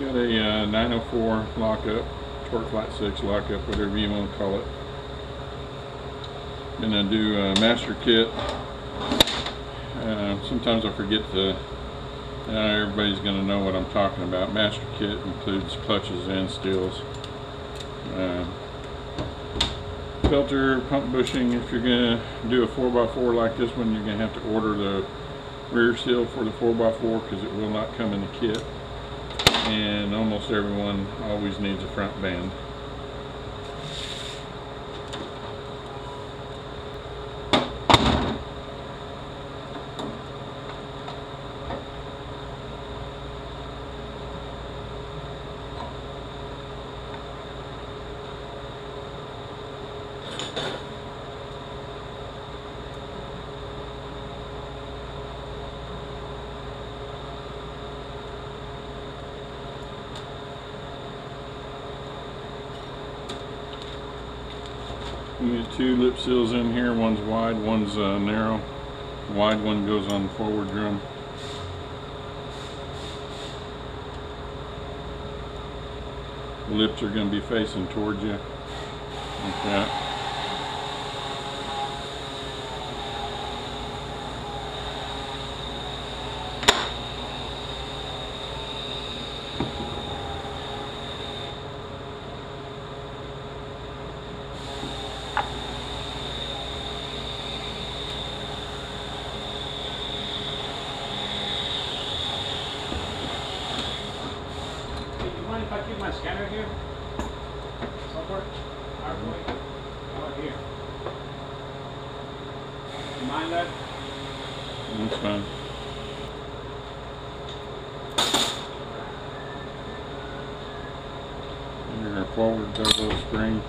Got a 904 lockup, Torqueflite 6 lockup, whatever you want to call it. Gonna do a master kit. Sometimes I forget to. Everybody's gonna know what I'm talking about. Master kit includes clutches and steels, filter, pump bushing. If you're gonna do a 4x4 like this one, you're gonna have to order the rear seal for the 4x4 because it will not come in the kit. And almost everyone always needs a front band. You get two lip seals in here, one's wide, one's narrow. The wide one goes on the forward drum. The lips are going to be facing towards you, like that. If I keep my scanner here, somewhere, how about here? You mind that? That's fine. Your forward double spring.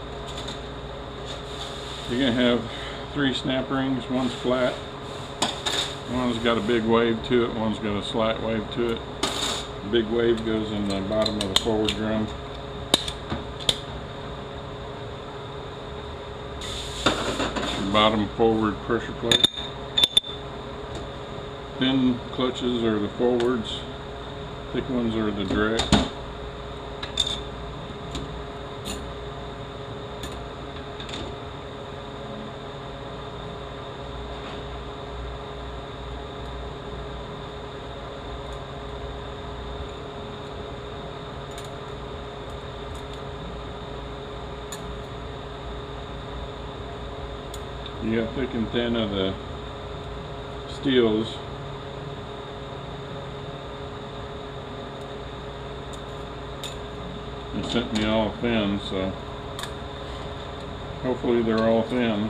You're gonna have 3 snap rings. One's flat, one's got a big wave to it, one's got a slight wave to it. The big wave goes in the bottom of the forward drum. The bottom forward pressure plate. Thin clutches are the forwards, thick ones are the directs. You got thick and thin of the steels. They sent me all thin, so hopefully they're all thin.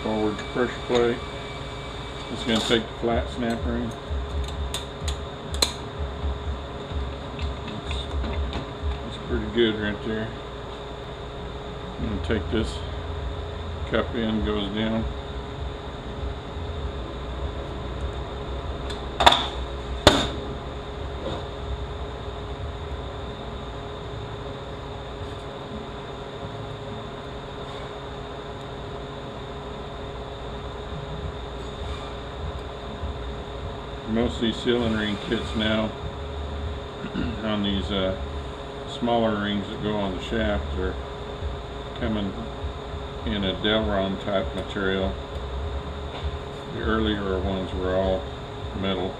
Forward pressure plate. It's going to take the flat snap ring. That's pretty good right there. I'm going to take this cup in, goes down. Most of these sealing ring kits now on these smaller rings that go on the shaft are coming in a Delron type material. The earlier ones were all metal.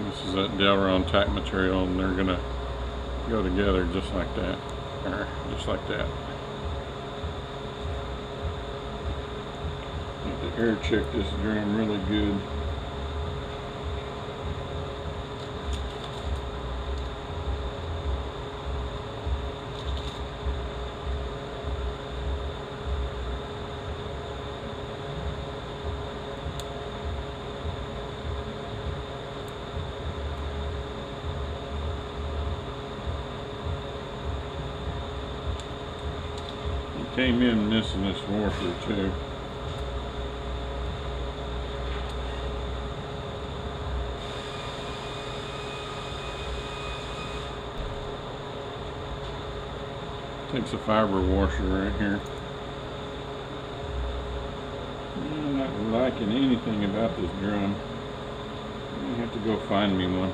This is that Delron type material, and they're gonna go together just like that, or just like that. Need to air check this drum really good. Came in missing this washer too. Takes a fiber washer right here. I'm not liking anything about this drum. I have to go find me one.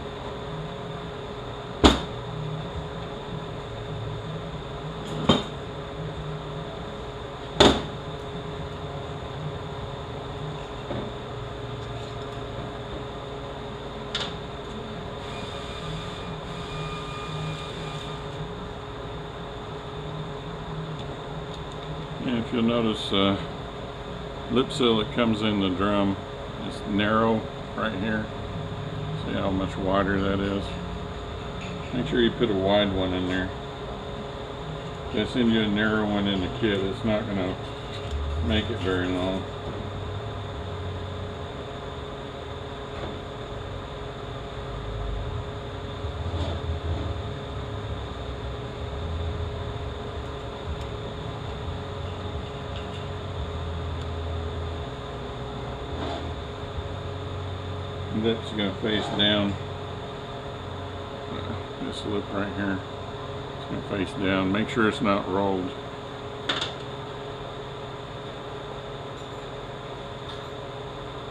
And if you'll notice, lip seal that comes in the drum is narrow right here. See how much wider that is? Make sure you put a wide one in there. If they send you a narrow one in the kit, it's not going to make it very long. Lip's going to face down. This lip right here, it's going to face down. Make sure it's not rolled.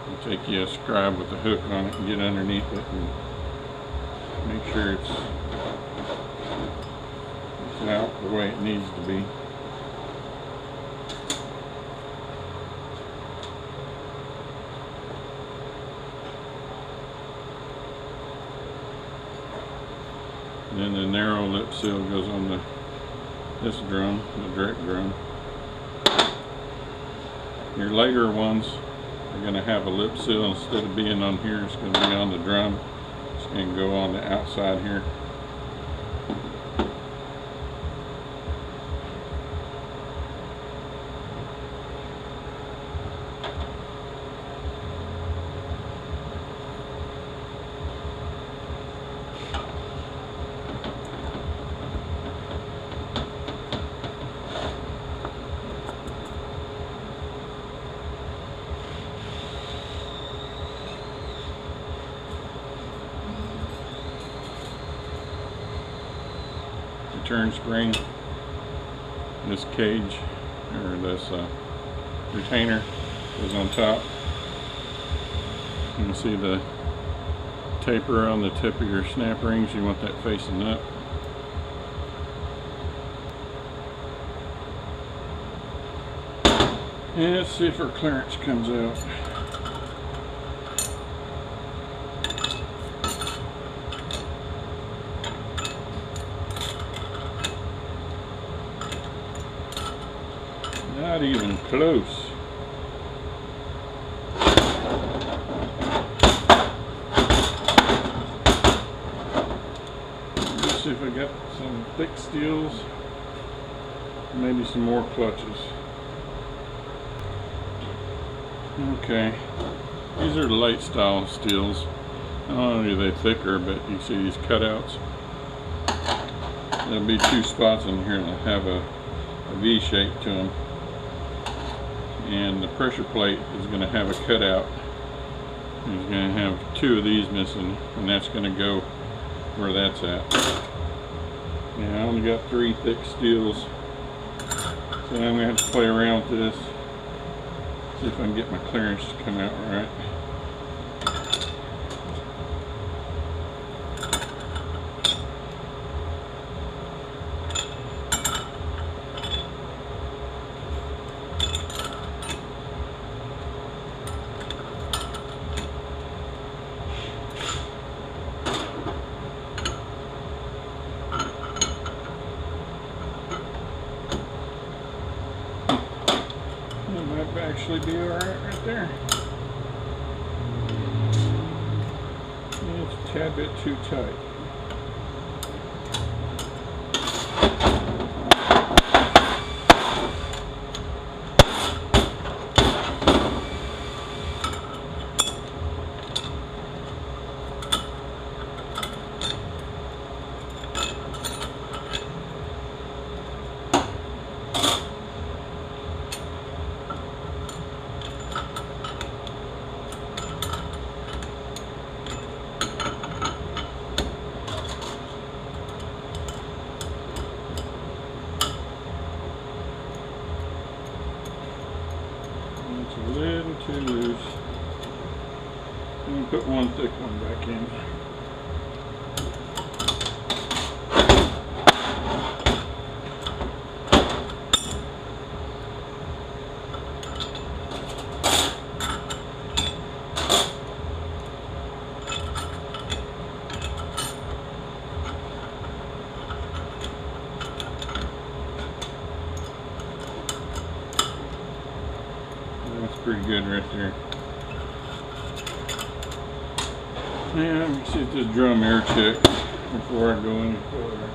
It'll take you a scribe with a hook on it and get underneath it and make sure it's out the way it needs to be. And then the narrow lip seal goes on this drum, the direct drum. Your later ones are going to have a lip seal. Instead of being on here, it's going to be on the drum. It's going to go on the outside here. Turn spring, this cage or this retainer is on top. You can see the taper on the tip of your snap rings. You want that facing up. And let's see if our clearance comes out. Not even close. Let's see if I got some thick steels, maybe some more clutches. Okay, these are the light style steels. Not only are they thicker, but you see these cutouts. There'll be two spots in here that have a V shape to them. And the pressure plate is going to have a cutout. It's going to have two of these missing, and that's going to go where that's at. Now I only got 3 thick steels, so I'm going to have to play around with this, see if I can get my clearance to come out right. Actually be alright right there. It's a tad bit too tight. a little too loose. And put one thick one back in. That's pretty good right there. Yeah, let me see if this drum air check before I go any further.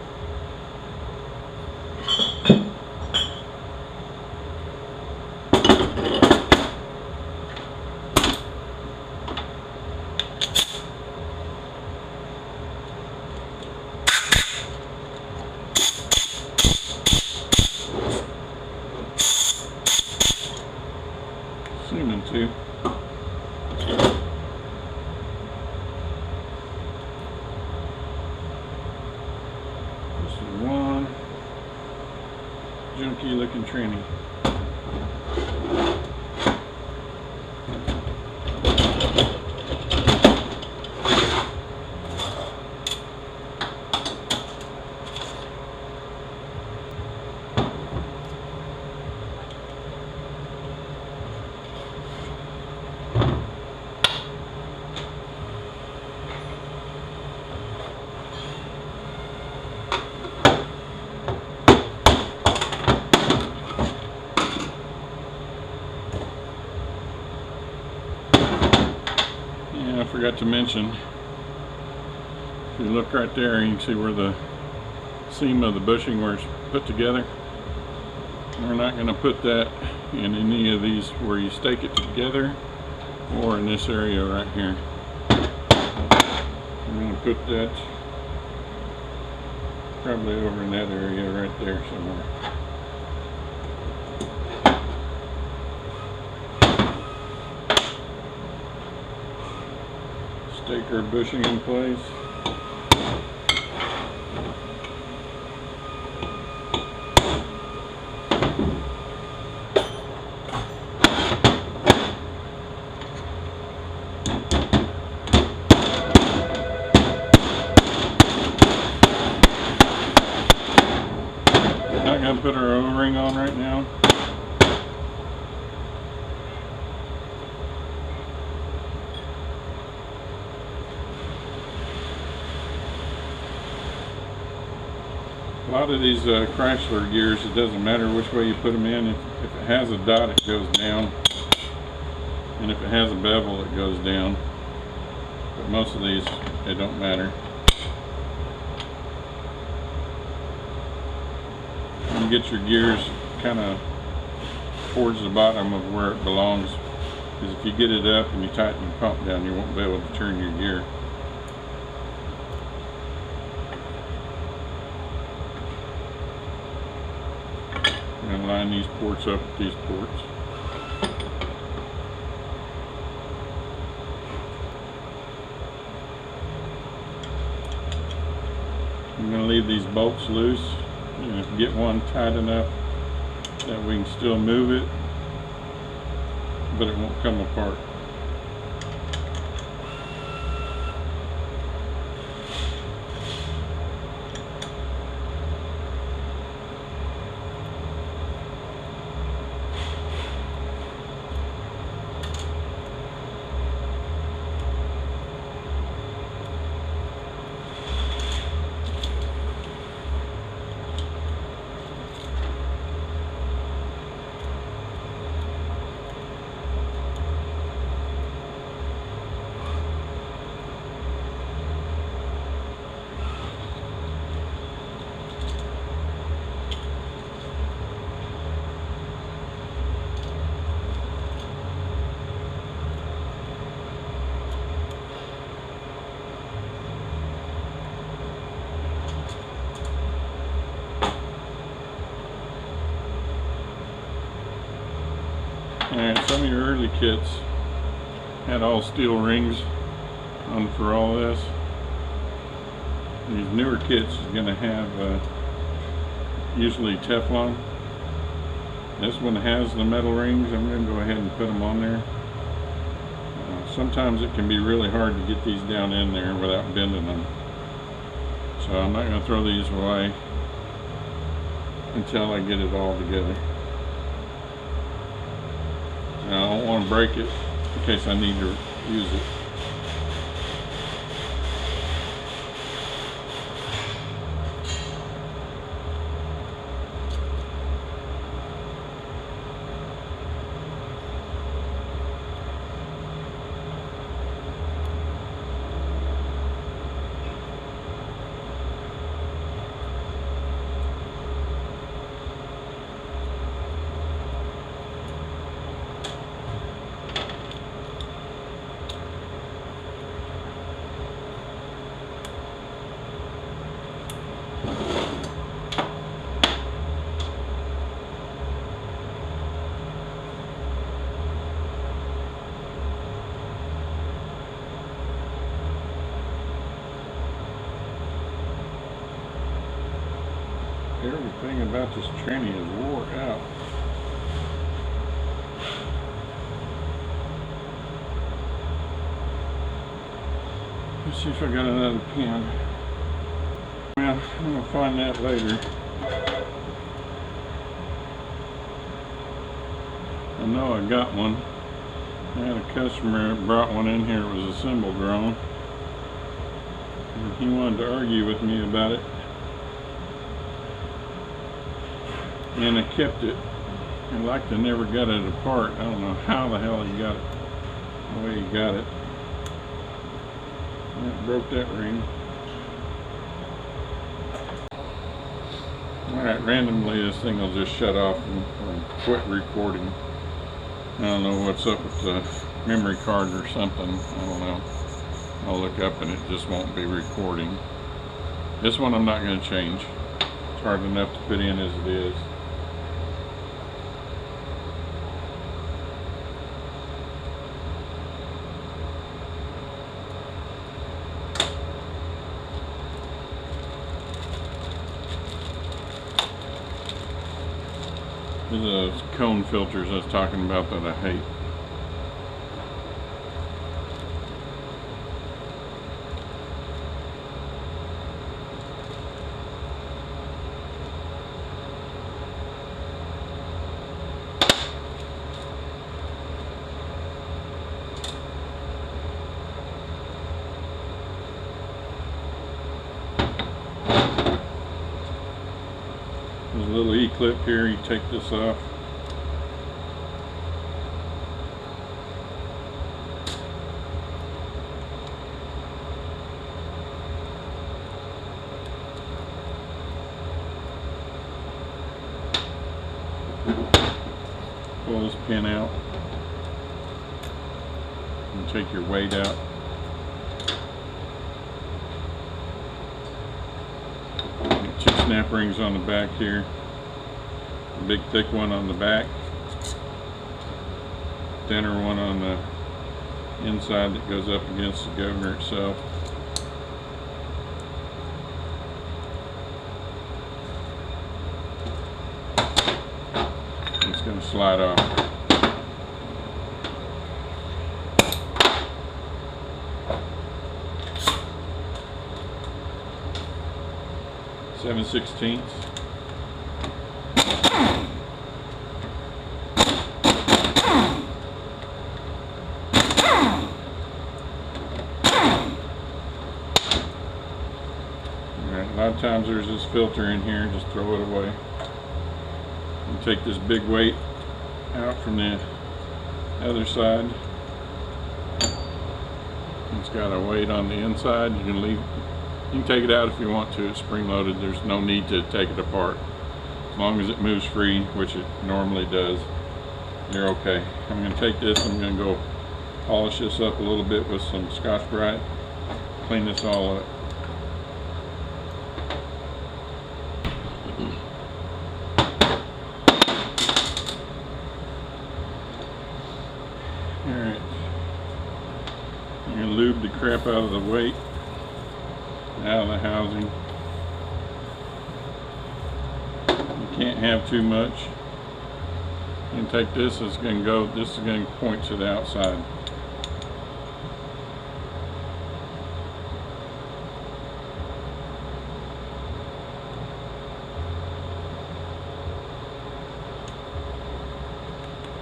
Seeming to. This is one junky looking tranny. I forgot to mention, if you look right there, you can see where the seam of the bushing where it's put together. We're not going to put that in any of these where you stake it together or in this area right here. I'm going to put that probably over in that area right there somewhere. Stake our bushing in place. Not going to put our O-ring on right now. A lot of these Chrysler gears, it doesn't matter which way you put them in. If it has a dot, it goes down, and if it has a bevel, it goes down. But most of these, it don't matter. And get your gears kind of towards the bottom of where it belongs, because if you get it up and you tighten the pump down, you won't be able to turn your gear. And line these ports up with these ports. I'm going to leave these bolts loose and get one tight enough that we can still move it, but it won't come apart. Alright, some of your early kits had all steel rings on for all this. These newer kits is going to have usually Teflon. This one has the metal rings. I'm going to go ahead and put them on there. Sometimes it can be really hard to get these down in there without bending them. So I'm not going to throw these away until I get it all together. And I don't want to break it in case I need to use it. Everything about this tranny is wore out. Let's see if I got another pin. Well, I'm gonna find that later. I know I got one. I had a customer that brought one in here. It was assembled wrong. And he wanted to argue with me about it. And I kept it, and like I never got it apart. I don't know how the hell he got it the way he got it. That broke that ring. Alright, randomly this thing will just shut off and quit recording. I don't know what's up with the memory card or something. I don't know. I'll look up and it just won't be recording. This one I'm not going to change. It's hard enough to put in as it is. Those cone filters I was talking about that I hate. There's a little E-clip here, you take this off. Pull this pin out and take your weight out. Two snap rings on the back here, a big thick one on the back, thinner one on the inside that goes up against the governor itself. It's going to slide off. Seven sixteenths. A lot of times there's this filter in here, just throw it away. And take this big weight out from the other side. It's got a weight on the inside. You can take it out if you want to. It's spring loaded. There's no need to take it apart. As long as it moves free, which it normally does, you're okay. I'm going to take this, I'm going to go polish this up a little bit with some Scotch-Brite, clean this all up. Alright, I'm going to lube the crap out of the weight, out of the housing. You can't have too much. And take this, it's going to go, this is going to point to the outside.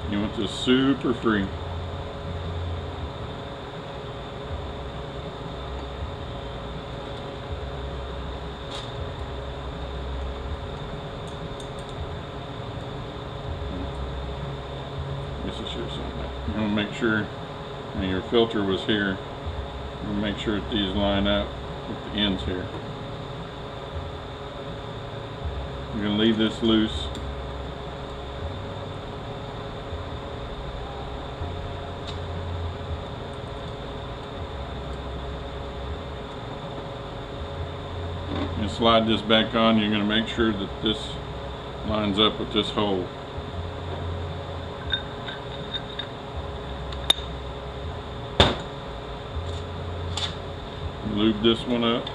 You want this super free. You want to make sure, and your filter was here, you want to make sure that these line up with the ends here. You're going to leave this loose. And slide this back on. You're going to make sure that this lines up with this hole. Lube this one up.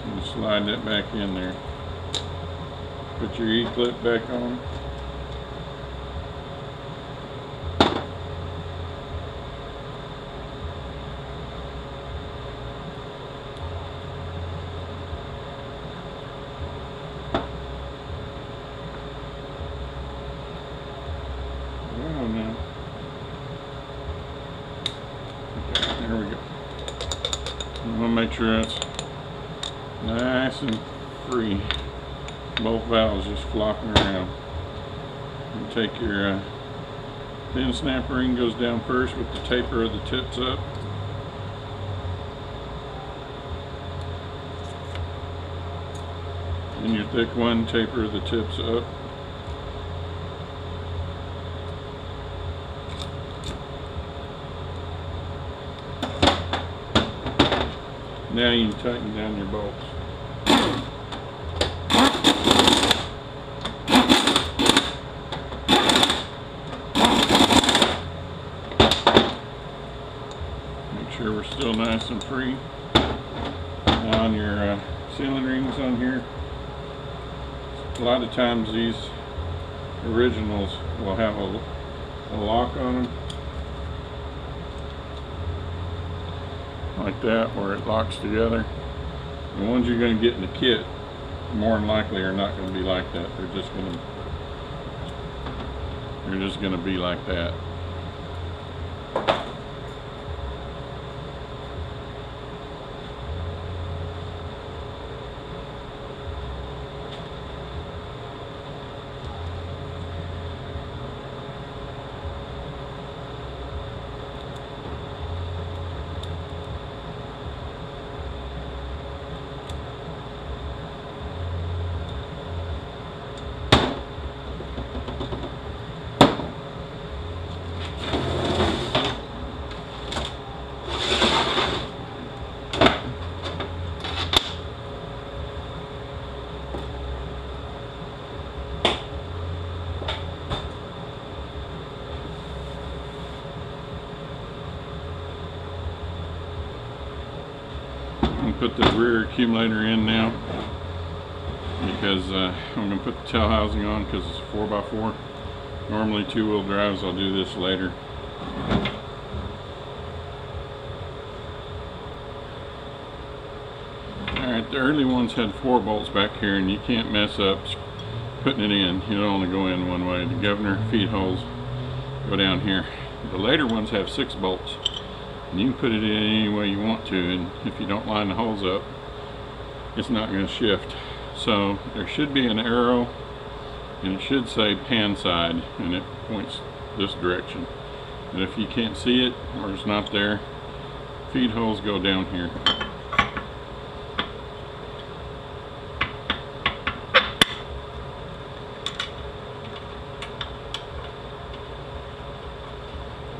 And slide that back in there. Put your E-clip back on. There we go. I'm going to make sure that's nice and free. Both valves just flopping around. You take your thin snap ring, goes down first with the taper of the tips up. And your thick one, taper of the tips up. Now you can tighten down your bolts. Make sure we're still nice and free. Now on your sealing rings on here, a lot of times these originals will have a lock on them. Like that, where it locks together. The ones you're going to get in the kit more than likely are not going to be like that. They're just going to be like that. Put the rear accumulator in now because I'm going to put the tail housing on because it's a 4x4. Normally 2-wheel drives, I'll do this later. Alright, the early ones had 4 bolts back here and you can't mess up putting it in. It'll only go in one way. The governor feed holes go down here. The later ones have 6 bolts. And you can put it in any way you want to, and if you don't line the holes up, it's not going to shift. So there should be an arrow, and it should say pan side, and it points this direction. And if you can't see it, or it's not there, feed holes go down here.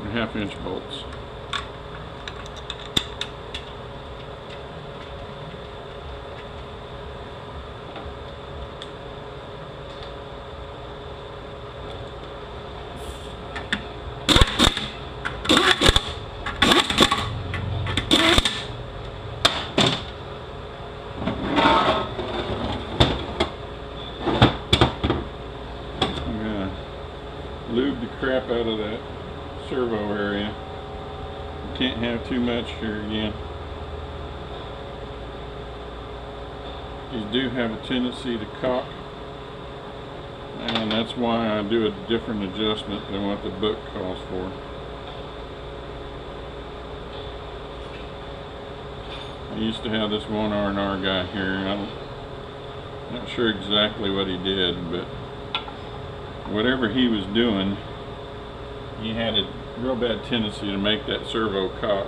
They're 1/2-inch bolts. servo area. You can't have too much here again. These do have a tendency to cock, and that's why I do a different adjustment than what the book calls for. I used to have this one R&R guy here. I'm not sure exactly what he did, but whatever he was doing, he had a real bad tendency to make that servo cock.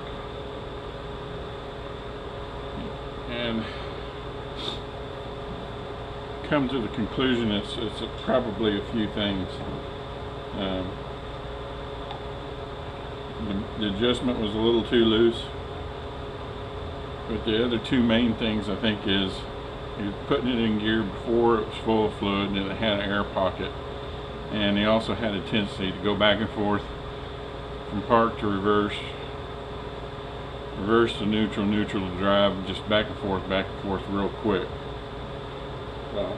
And come to the conclusion it's probably a few things. The adjustment was a little too loose, but the other two main things I think is you're putting it in gear before it was full of fluid and it had an air pocket, and he also had a tendency to go back and forth from park to reverse, reverse to neutral, neutral to drive, just back and forth real quick. Well,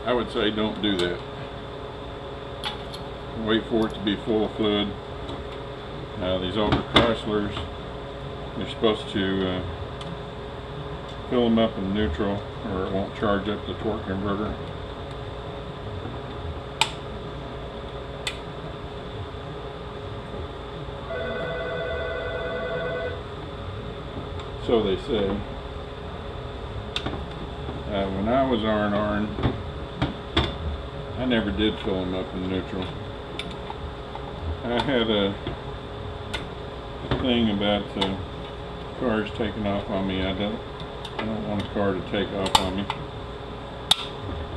I would say don't do that. Wait for it to be full of fluid. These older Chryslers, you're supposed to fill them up in neutral or it won't charge up the torque converter. So they say. When I was R&R'ing, I never did fill them up in neutral. I had a thing about cars taking off on me. I don't want a car to take off on me.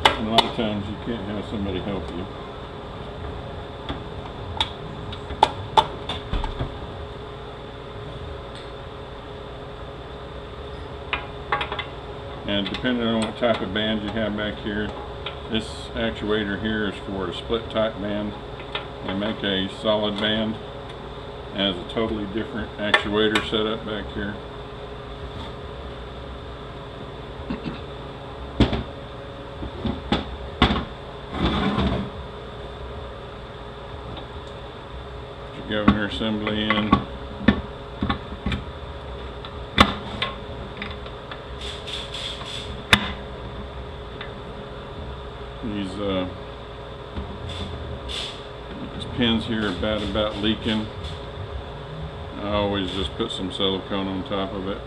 And a lot of times you can't have somebody help you. And depending on what type of band you have back here, this actuator here is for a split type band. They make a solid band. It has a totally different actuator setup back here. Put your governor assembly in. These pins here are bad about leaking. I always just put some silicone on top of it.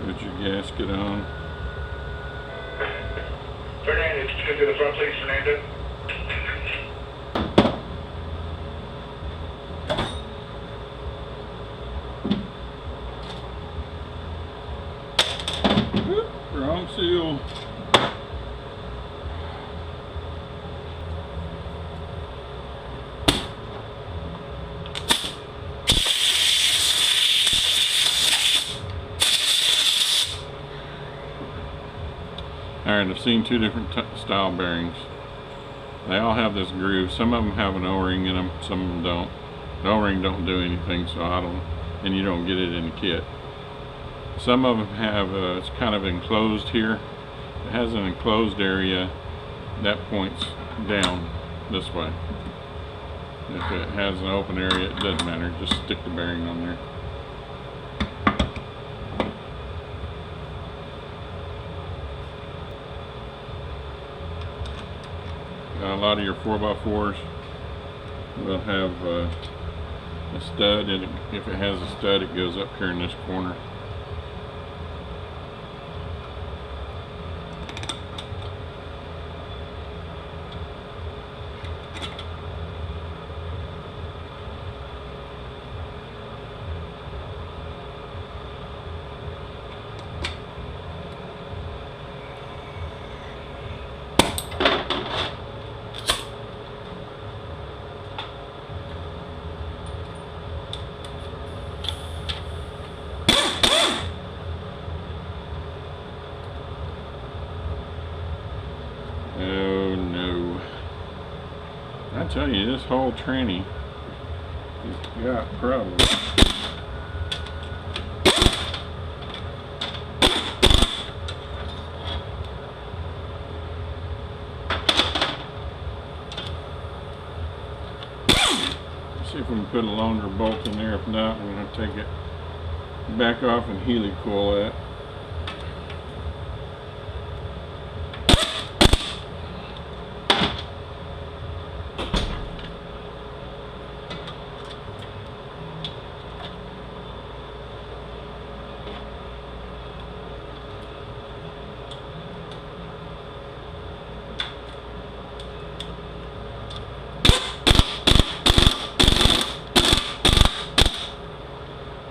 Put your gasket on. Fernando, just come to the front, please, Fernando. Wrong seal. Alright, I've seen two different style bearings. They all have this groove. Some of them have an O-ring in them, some of them don't. The O-ring don't do anything, so I don't, and you don't get it in the kit. Some of them have, it's kind of enclosed here. It has an enclosed area that points down this way. If it has an open area, it doesn't matter, just stick the bearing on there. A lot of your 4x4s will have a stud, and if it has a stud, it goes up here in this corner. I tell you, this whole tranny has got problems. See if we can put a longer bolt in there. If not, we're going to take it back off and heli coil it.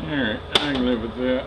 Alright, I can live with that.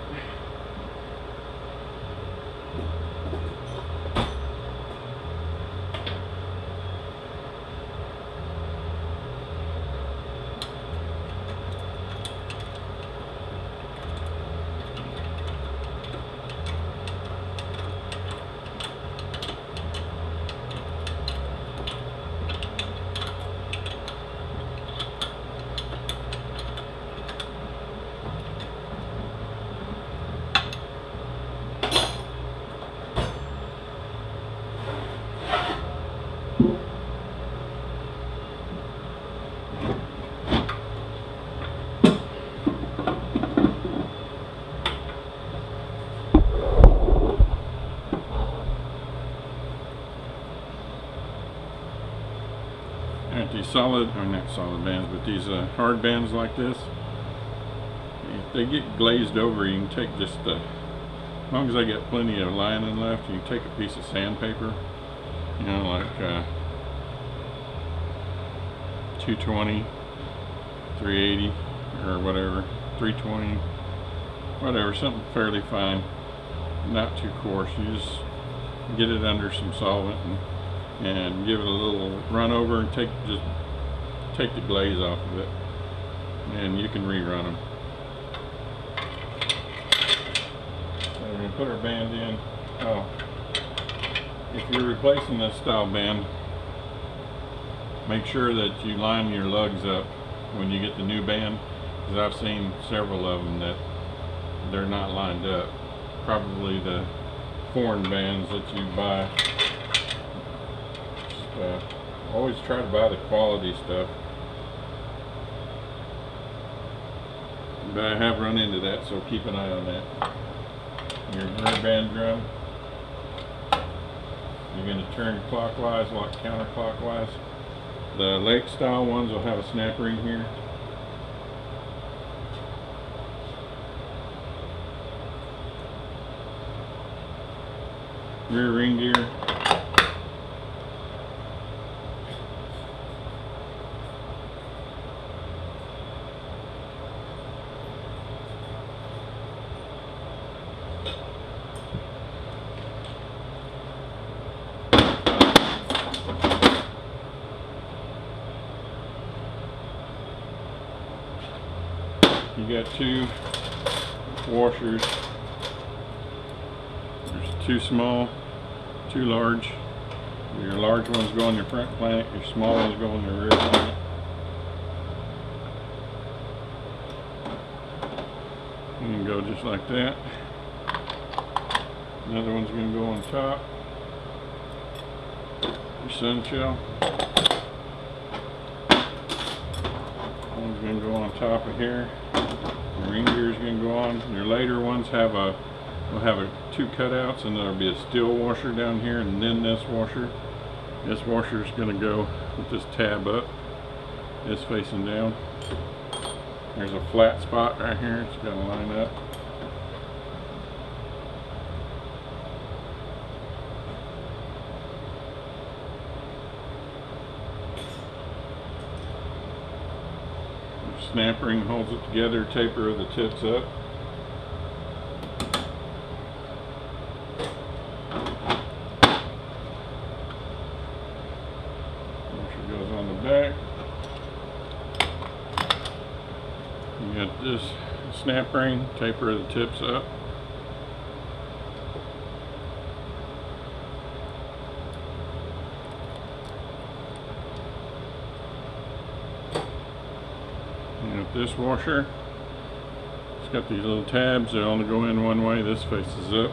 Alright, these solid, or not solid bands, but these hard bands like this, if they get glazed over, you can take just as long as I get plenty of lining left, you can take a piece of sandpaper, you know, like 220, 380, or whatever, 320, whatever, something fairly fine, not too coarse. You just get it under some solvent and give it a little run over and take the glaze off of it, and you can rerun them. So we're going to put our band in. Oh, if you're replacing this style band, make sure that you line your lugs up when you get the new band, because I've seen several of them that they're not lined up. Probably the foreign bands that you buy. Always try to buy the quality stuff, but I have run into that, so keep an eye on that. Your rear band drum, you're going to turn clockwise, like counterclockwise. The lake style ones will have a snap ring here. Rear ring gear. You got two washers. There's two small, two large. Your large ones go on your front planet, your small ones go on your rear planet. You can go just like that. Another one's going to go on top. Your sun shell. One's going to go on top of here. Your ring gear is going to go on. Your later ones will have two cutouts, and there'll be a steel washer down here, and then this washer. This washer is going to go with this tab up. It's facing down. There's a flat spot right here. It's got to line up. Snap ring holds it together, taper the tips up. Washer goes on the back. You got this snap ring, taper the tips up. With this washer, it's got these little tabs. They only go in one way. This faces up.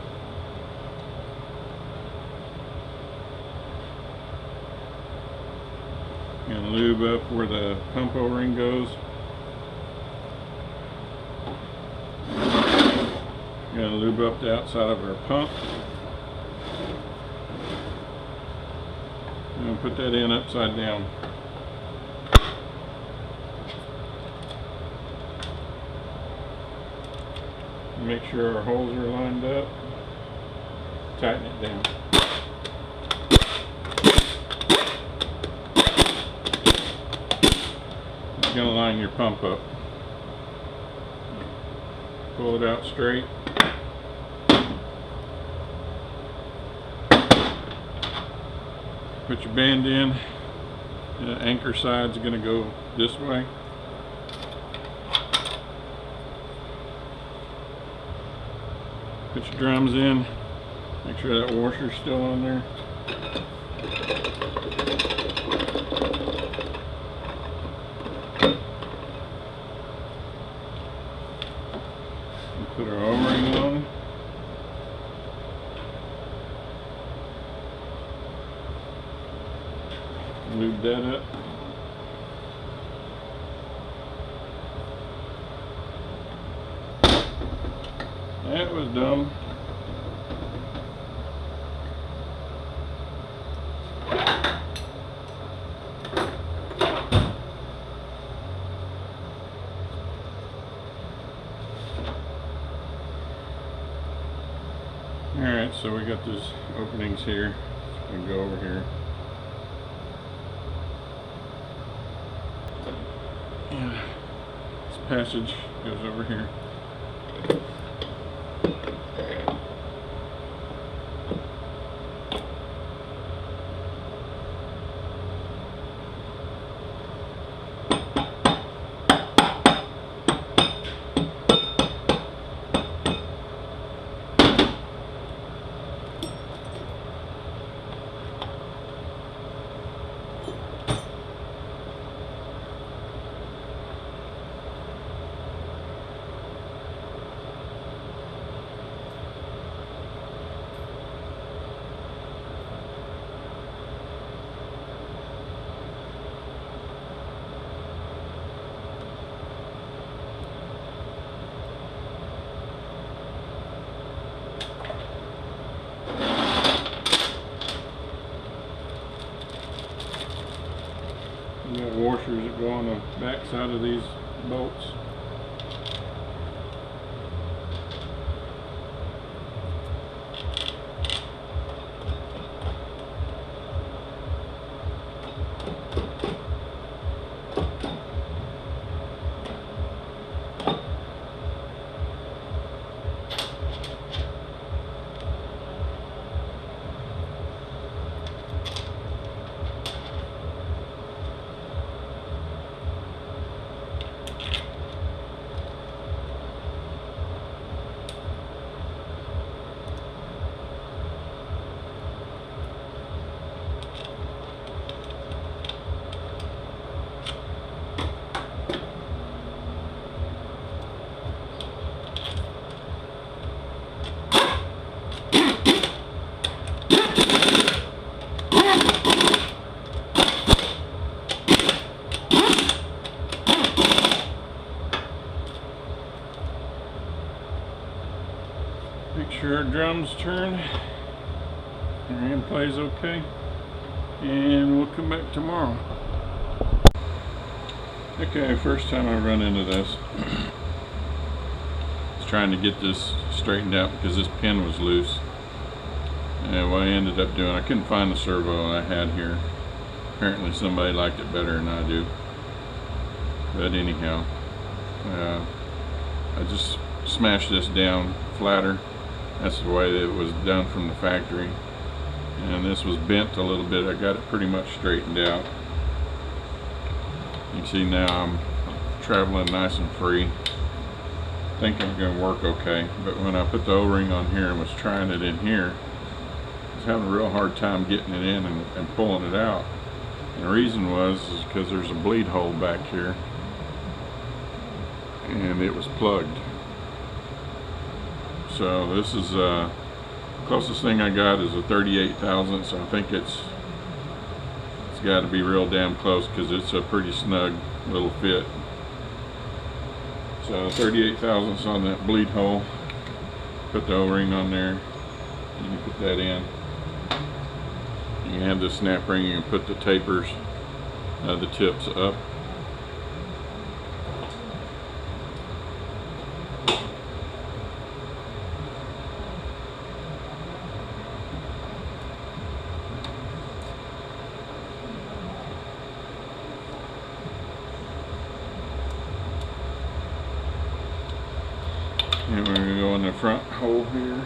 And lube up where the pump O-ring goes. Gonna lube up the outside of our pump. I'm gonna put that in upside down. Make sure our holes are lined up. Tighten it down. It's gonna line your pump up. Pull it out straight. Put your band in. The anchor side's gonna go this way. Put your drums in. Make sure that washer's still on there. And put our O-ring on. Lube that up. That was dumb. Alright, so we got these openings here. So we go over here. And this passage goes over here. You got washers that go on the back side of these bolts. Make sure our drums turn, our hand plays okay, and we'll come back tomorrow. Okay, first time I run into this. I was trying to get this straightened out because this pin was loose. And what I ended up doing, I couldn't find the servo I had here. Apparently somebody liked it better than I do. But anyhow, I just smashed this down flatter. That's the way that it was done from the factory. And this was bent a little bit. I got it pretty much straightened out. You can see now I'm traveling nice and free. I think I'm going to work okay. But when I put the O-ring on here and was trying it in here, I was having a real hard time getting it in and pulling it out. And the reason was because there's a bleed hole back here. and it was plugged. So this is closest thing I got is a 38 thousandths. I think it's got to be real damn close because it's a pretty snug little fit. So 38 thousandths on that bleed hole. Put the O-ring on there. You can put that in. You have the snap ring. You can put the tapers, the tips up. And we're going to go in the front hole here.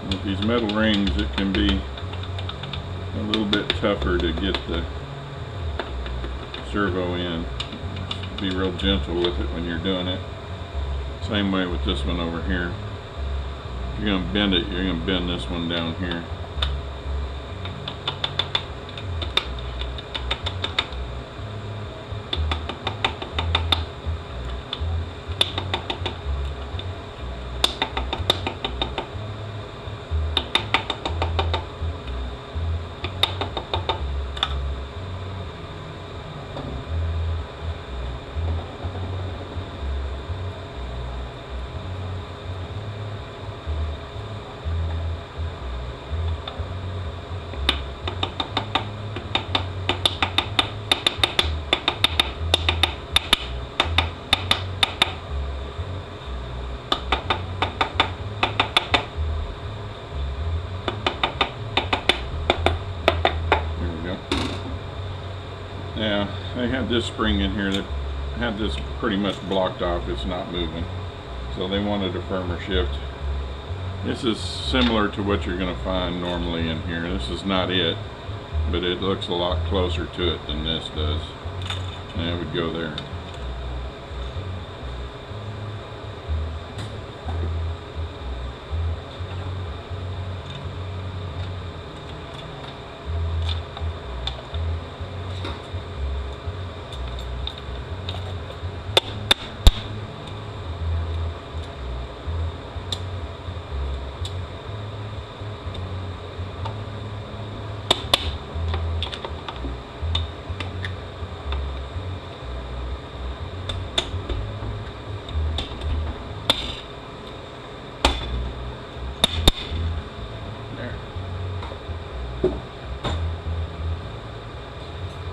With these metal rings, it can be a little bit tougher to get the servo in. Just be real gentle with it when you're doing it. Same way with this one over here. If you're going to bend it, you're going to bend this one down here. Now, they had this spring in here that had this pretty much blocked off. It's not moving. So they wanted a firmer shift. This is similar to what you're going to find normally in here. This is not it, but it looks a lot closer to it than this does. And it would go there.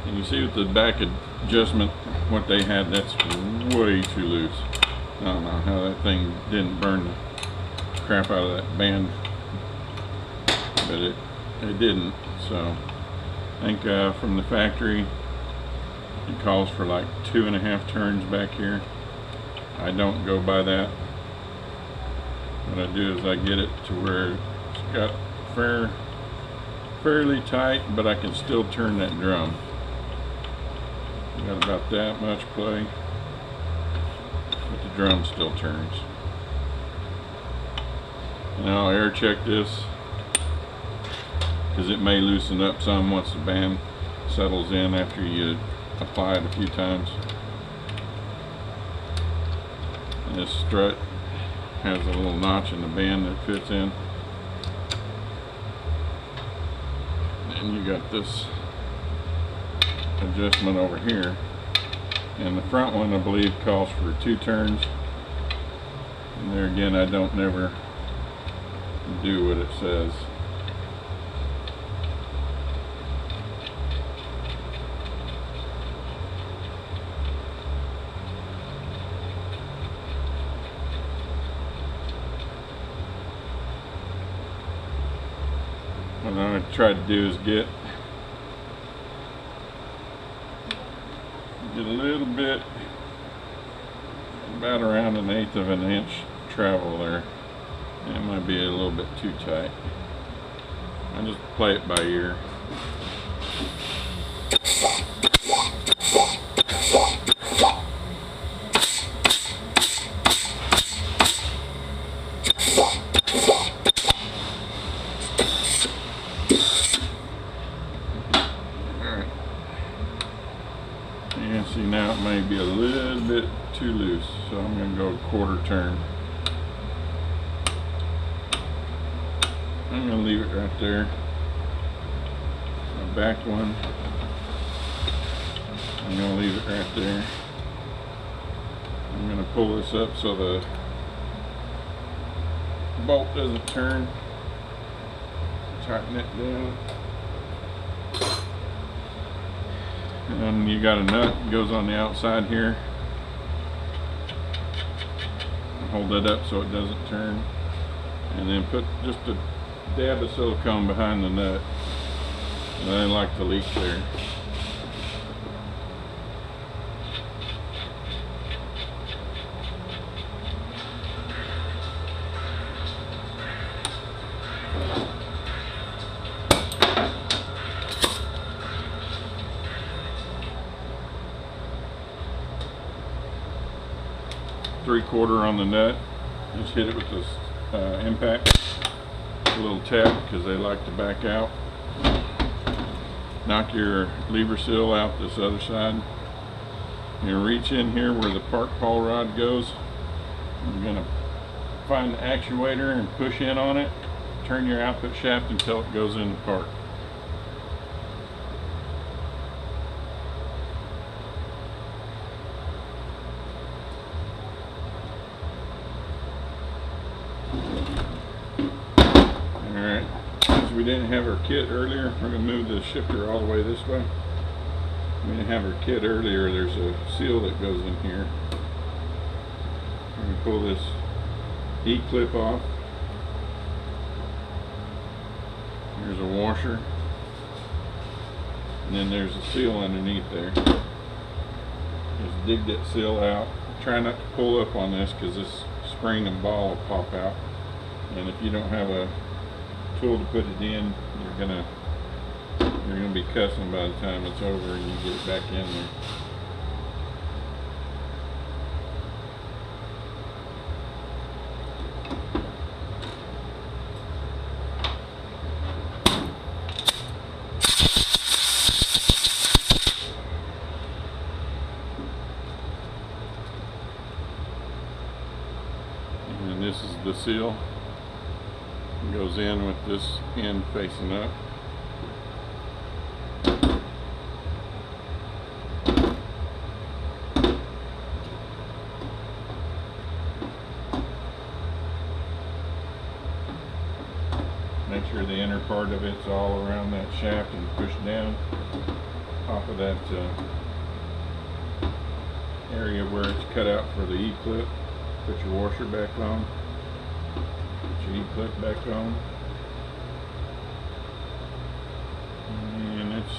And you see with the back adjustment, what they had, that's way too loose. I don't know how that thing didn't burn the crap out of that band, but it didn't. So I think from the factory, it calls for like 2.5 turns back here. I don't go by that. What I do is I get it to where it's got fairly tight, but I can still turn that drum. Got about that much play, but the drum still turns. And I'll air check this because it may loosen up some once the band settles in after you apply it a few times. And this strut has a little notch in the band that fits in. And you got this adjustment over here, and the front one I believe calls for 2 turns, and there again I don't never do what it says. What I try to do is get a little bit, about around 1/8 of an inch travel there. It might be a little bit too tight. I just play it by ear. too loose, so I'm going to go quarter turn. I'm going to leave it right there. My back one, I'm going to leave it right there. I'm going to pull this up so the bolt doesn't turn. Tighten it down. And you got a nut that goes on the outside here. Hold that up so it doesn't turn. And then put just a dab of silicone behind the nut. And I like the leak there. Three-quarter on the nut. Just hit it with this impact. A little tap because they like to back out. Knock your lever seal out this other side. You reach in here where the park pawl rod goes. You're going to find the actuator and push in on it. Turn your output shaft until it goes in the park. Alright, since we didn't have our kit earlier, we're going to move the shifter all the way this way. We didn't have our kit earlier, there's a seal that goes in here. I'm going to pull this E-clip off. There's a washer. And then there's a seal underneath there. Just dig that seal out. Try not to pull up on this because this spring and ball will pop out. And if you don't have a tool to put it in, you're gonna be cussing by the time it's over and you get it back in there. And this is the seal. It goes in with this end facing up. Make sure the inner part of it's all around that shaft and push down off of that area where it's cut out for the E-clip. Put your washer back on. Put your E-clip back on. And it's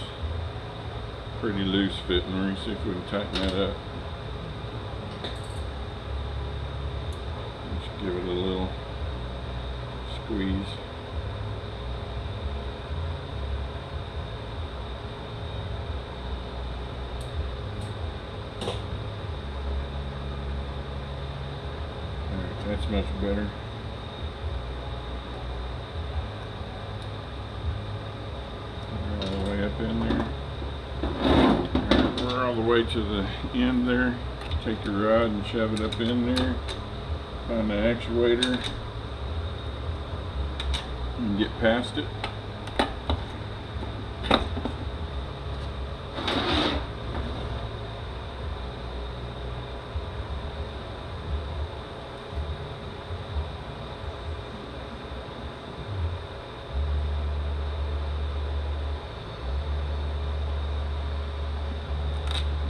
pretty loose fitting. We're going to see if we can tighten that up. Just give it a little squeeze. That's much better. We're all the way up in there. Right, we're all the way to the end there. Take your rod and shove it up in there. Find the actuator and get past it.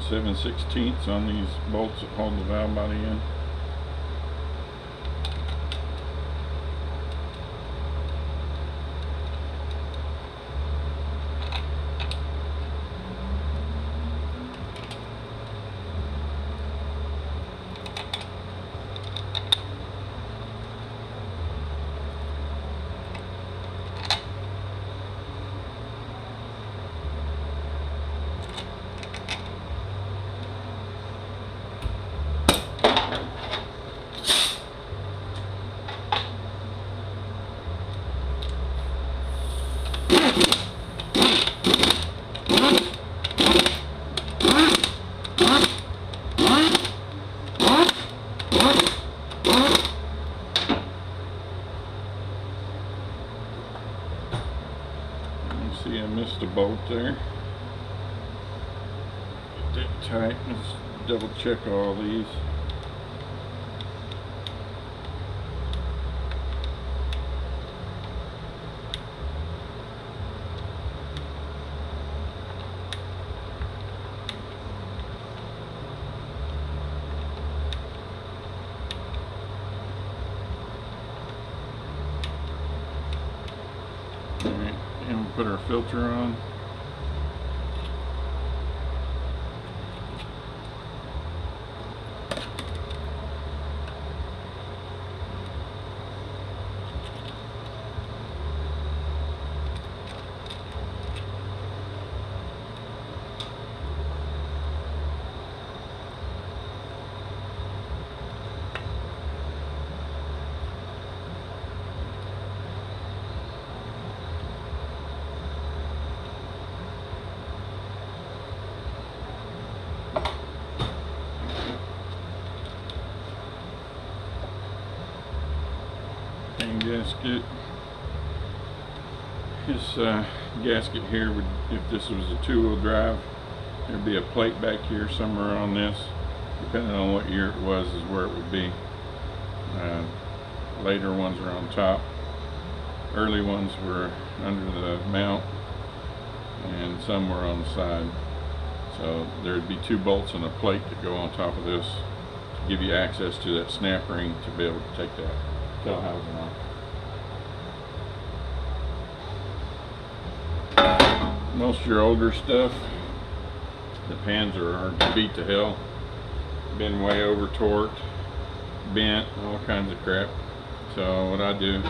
.7/16 on these bolts that hold the valve body in. See, I missed a bolt there. Get that tight. Let's double check all these. Alright, and we'll put our filter on. Gasket. This gasket here would, if this was a two-wheel drive, there'd be a plate back here somewhere on this. Depending on what year it was is where it would be. Later ones are on top. Early ones were under the mount, and some were on the side. So there'd be two bolts and a plate that go on top of this to give you access to that snap ring to be able to take that tail housing off. Most of your older stuff, the pans are beat to hell, been way over torqued, bent, all kinds of crap. So what I do is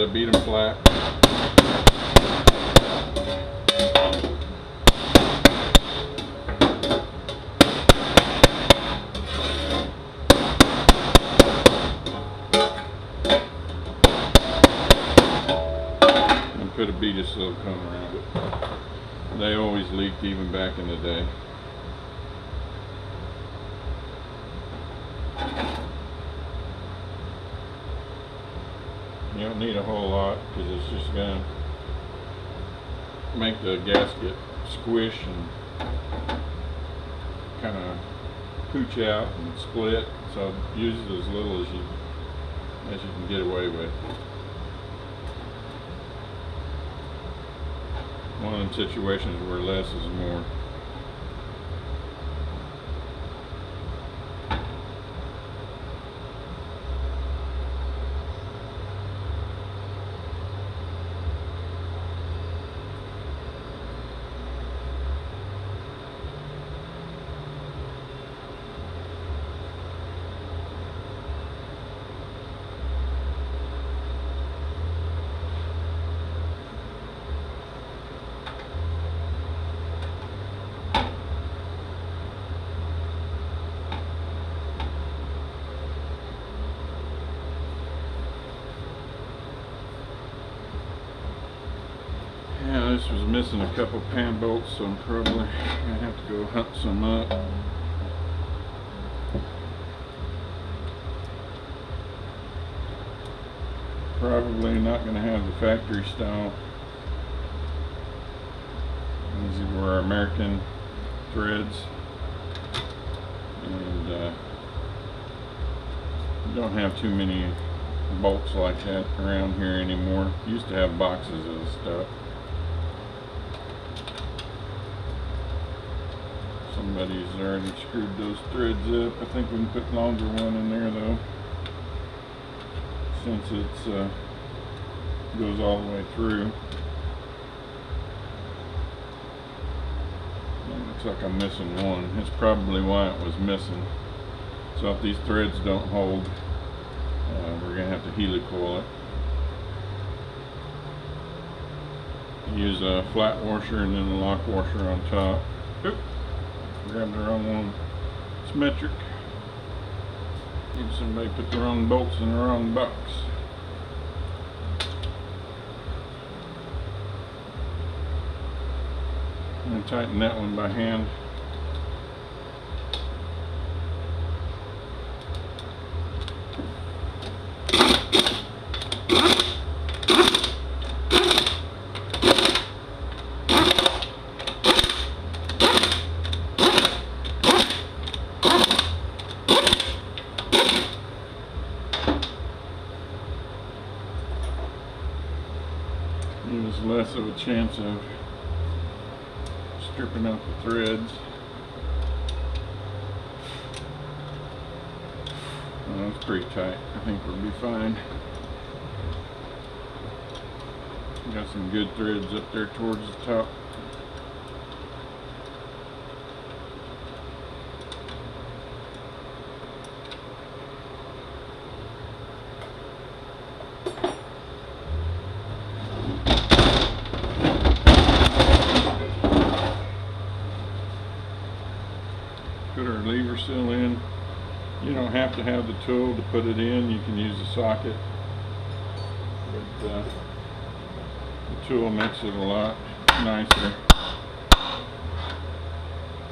I beat them flat. Put a bead of silicone around it. They always leaked even back in the day. You don't need a whole lot because it's just going to make the gasket squish and kind of pooch out and split. So use it as little as you can get away with. One of them situations where less is more. Yeah, this was missing a couple pan bolts, so I'm probably gonna have to go hunt some up. Probably not gonna have the factory style. These were our American threads, and don't have too many bolts like that around here anymore. Used to have boxes of stuff. Somebody's already screwed those threads up. I think we can put longer one in there though, since it's goes all the way through. It looks like I'm missing one. That's probably why it was missing. So if these threads don't hold, we're gonna have to helicoil it. Use a flat washer and then a lock washer on top. Oop. Grabbed the wrong one. It's metric. Maybe somebody put the wrong bolts in the wrong box. I'm going to tighten that one by hand. gives less of a chance of stripping up the threads. Well, that's pretty tight. I think we'll be fine. Got some good threads up there towards the top. Put our lever seal in. You don't have to have the tool to put it in. You can use a socket. But the tool makes it a lot nicer.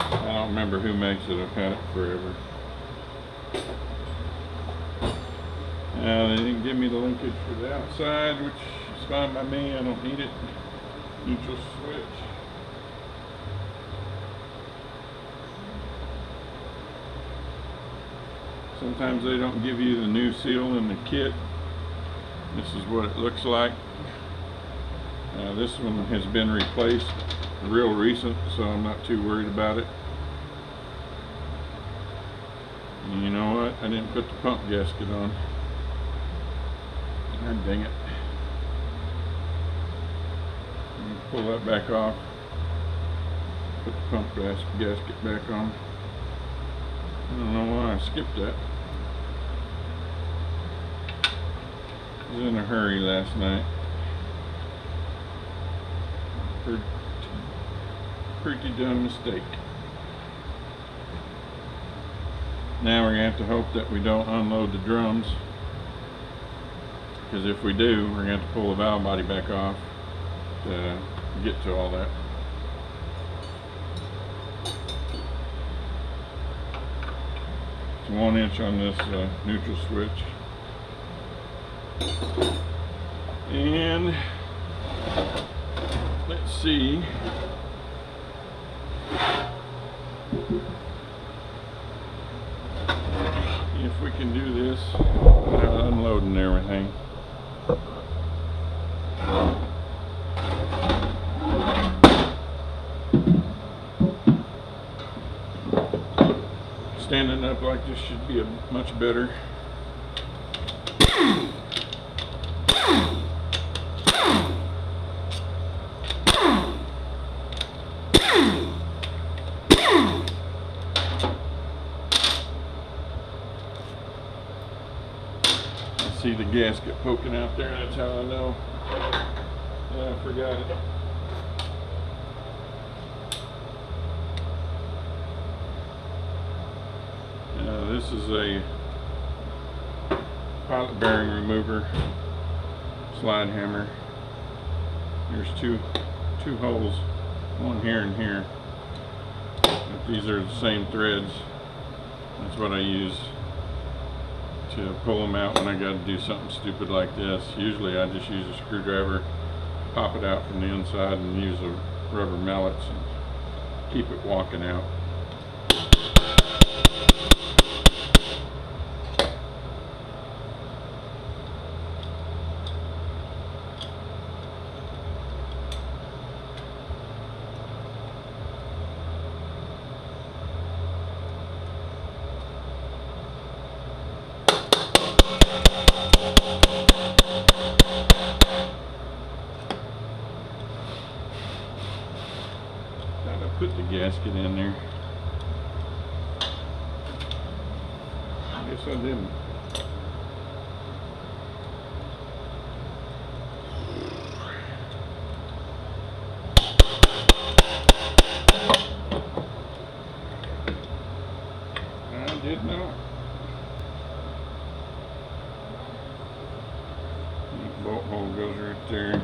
I don't remember who makes it. I've had it forever. They didn't give me the linkage for the outside, which is fine by me. I don't need it. Neutral switch. Sometimes they don't give you the new seal in the kit. This is what it looks like. This one has been replaced real recent, so I'm not too worried about it. And you know what? I didn't put the pump gasket on. God dang it. Pull that back off. Put the pump gasket back on. I don't know why I skipped that. I was in a hurry last night. Pretty dumb mistake. Now we're going to have to hope that we don't unload the drums, because if we do, we're going to have to pull the valve body back off to get to all that. It's 1 inch on this neutral switch. And let's see if we can do this without unloading everything. Standing up like this should be much better. See the gasket poking out there, that's how I know. I forgot it. This is a pilot bearing remover slide hammer. There's two holes, one here and here. But these are the same threads. That's what I use to pull them out when I got to do something stupid like this. Usually I just use a screwdriver, pop it out from the inside, and use a rubber mallets and keep it walking out. Put the gasket in there. I guess I didn't. I did not. The bolt hole goes right there.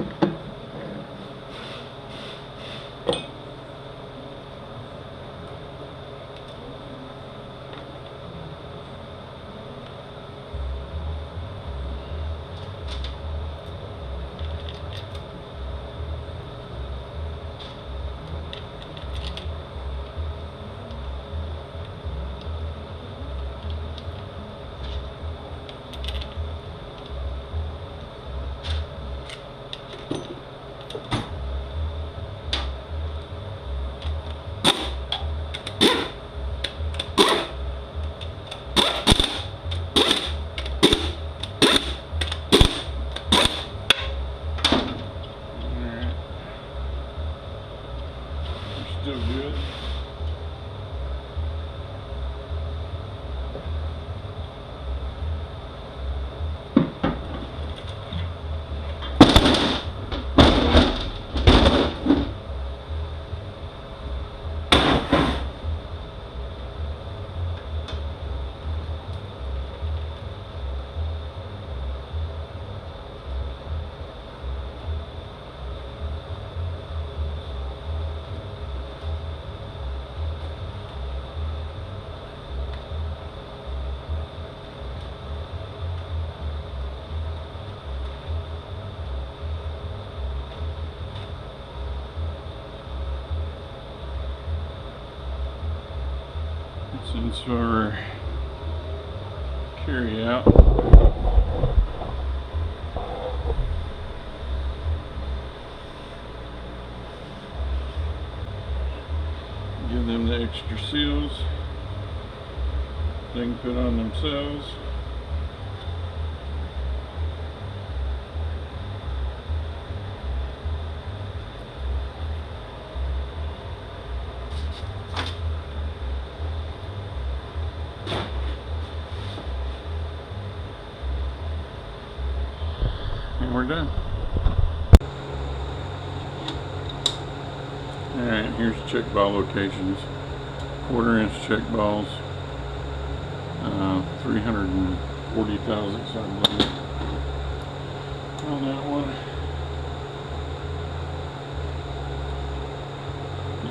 so good. Since our carry out, give them the extra seals they can put on themselves. And we're done. Alright, here's check ball locations. 1/4 inch check balls. 340 thousandths, I believe, on that one.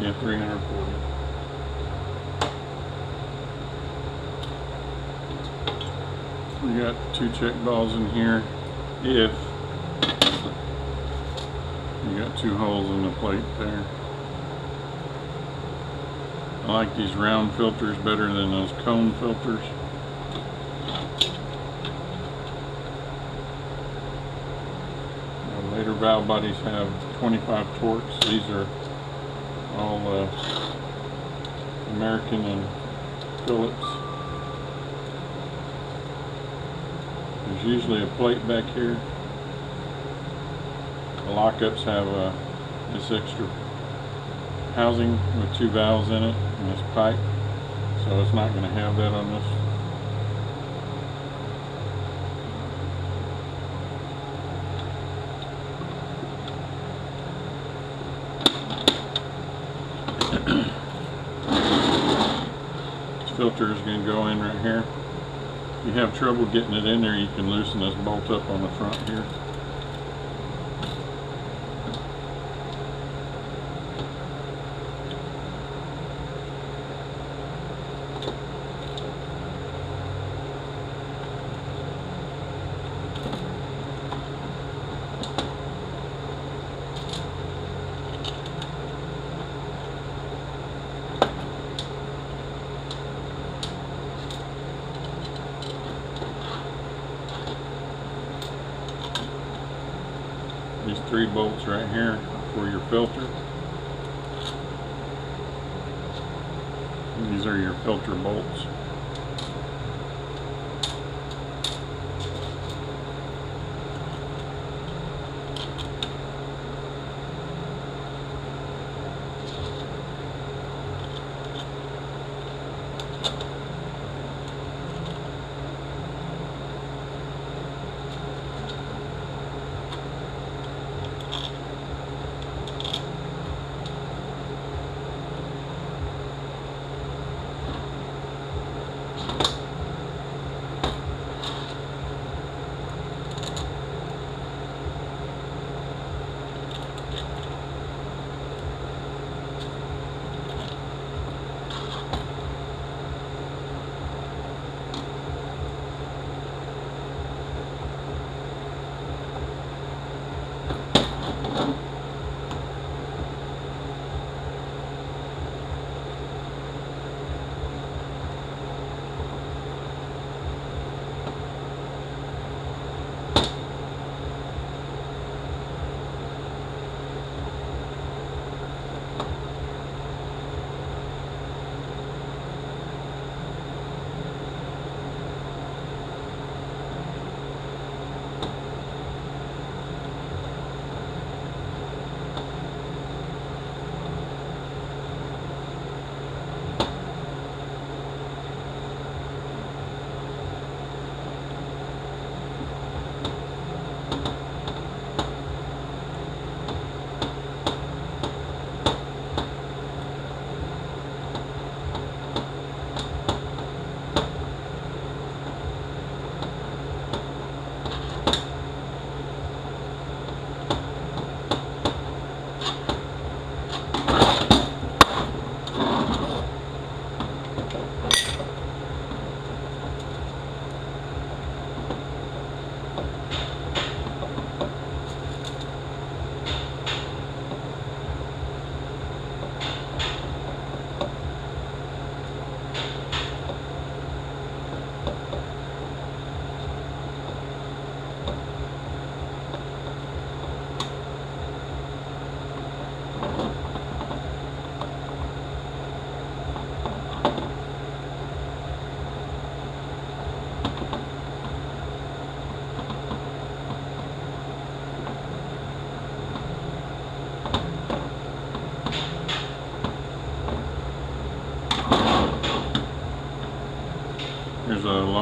Yeah, 340. We got 2 check balls in here. If you got 2 holes in the plate there. I like these round filters better than those cone filters. Later valve bodies have 25 torques. These are all American and Phillips. There's usually a plate back here. The lockups have this extra housing with 2 valves in it and this pipe, so it's not going to have that on this. This filter is going to go in right here. If you have trouble getting it in there, you can loosen this bolt up on the front here. These 3 bolts right here for your filter. And these are your filter bolts.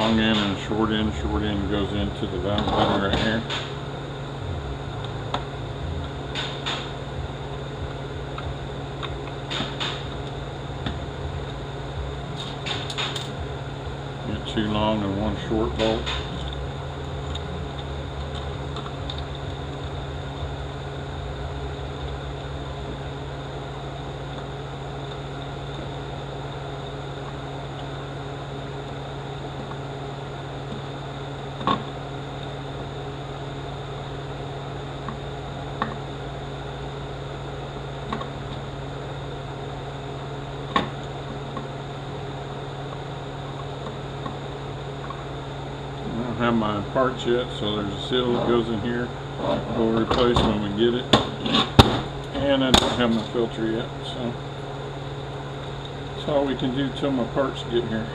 long end and a short end. Short end goes into the valve bladder right here. Get two long and one short bolt. Have my parts yet, so there's a seal that goes in here. We'll replace when we get it. And I don't have my filter yet, so that's all we can do till my parts get here.